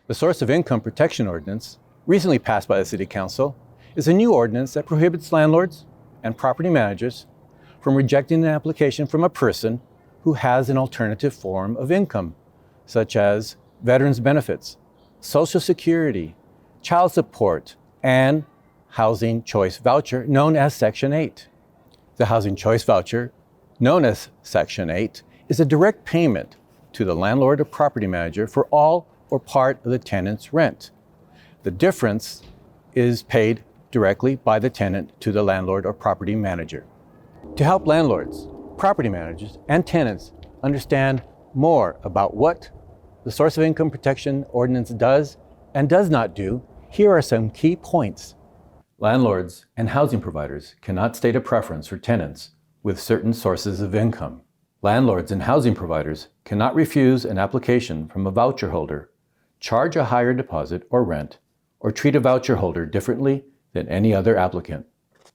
The Source of Income Protection Ordinance, recently passed by the City Council, is a new ordinance that prohibits landlords and property managers from rejecting an application from a person who has an alternative form of income, such as veterans benefits, Social Security, child support, and housing choice voucher known as Section 8. The housing choice voucher, known as Section 8, is a direct payment to the landlord or property manager for all or part of the tenant's rent. The difference is paid directly by the tenant to the landlord or property manager. To help landlords, property managers, and tenants understand more about what the Source of Income Protection Ordinance does and does not do, here are some key points. Landlords and housing providers cannot state a preference for tenants with certain sources of income. Landlords and housing providers cannot refuse an application from a voucher holder, charge a higher deposit or rent, or treat a voucher holder differently than any other applicant.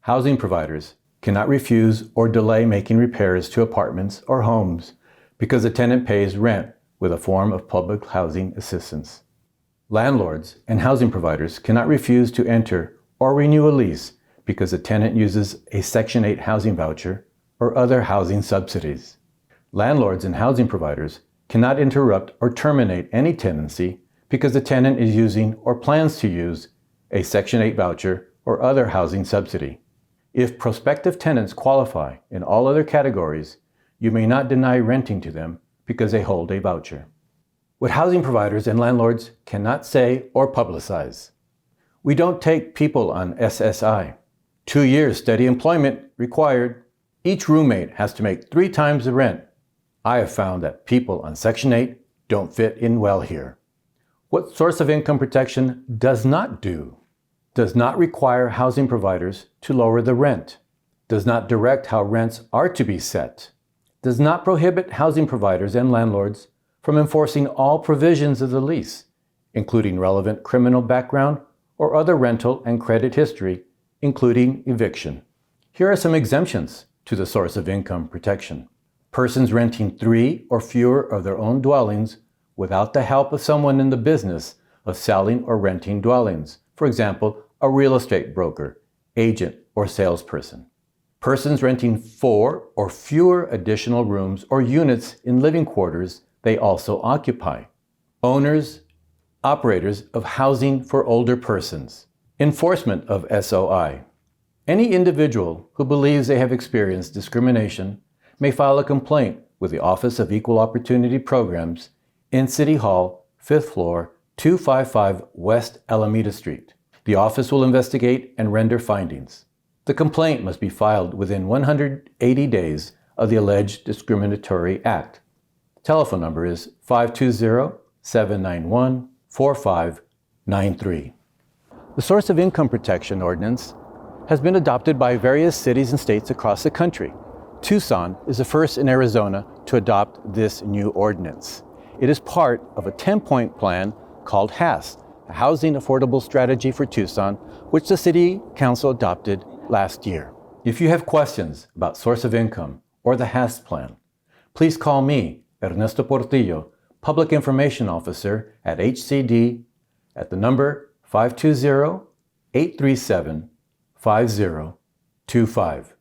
Housing providers cannot refuse or delay making repairs to apartments or homes because a tenant pays rent with a form of public housing assistance. Landlords and housing providers cannot refuse to enter or renew a lease because a tenant uses a Section 8 housing voucher or other housing subsidies. Landlords and housing providers cannot interrupt or terminate any tenancy because the tenant is using or plans to use a Section 8 voucher or other housing subsidy. If prospective tenants qualify in all other categories, you may not deny renting to them because they hold a voucher. What housing providers and landlords cannot say or publicize. We don't take people on SSI. 2 years steady employment required. Each roommate has to make 3 times the rent. I have found that people on Section 8 don't fit in well here. What Source of Income Protection does not do, does not require housing providers to lower the rent, does not direct how rents are to be set, does not prohibit housing providers and landlords from enforcing all provisions of the lease, including relevant criminal background or other rental and credit history, including eviction. Here are some exemptions to the Source of Income Protection. Persons renting 3 or fewer of their own dwellings without the help of someone in the business of selling or renting dwellings, for example, a real estate broker, agent, or salesperson. Persons renting 4 or fewer additional rooms or units in living quarters they also occupy. Owners, operators of housing for older persons. Enforcement of SOI. Any individual who believes they have experienced discrimination may file a complaint with the Office of Equal Opportunity Programs in City Hall, 5th floor, 255 West Alameda Street. The office will investigate and render findings. The complaint must be filed within 180 days of the alleged discriminatory act. Telephone number is 520-791-4593. The Source of Income Protection Ordinance has been adopted by various cities and states across the country. Tucson is the first in Arizona to adopt this new ordinance. It is part of a 10-point plan called HASS, the Housing Affordable Strategy for Tucson, which the City Council adopted last year. If you have questions about source of income or the HASS plan, please call me, Ernesto Portillo, Public Information Officer at HCD at the number 520-837-5025.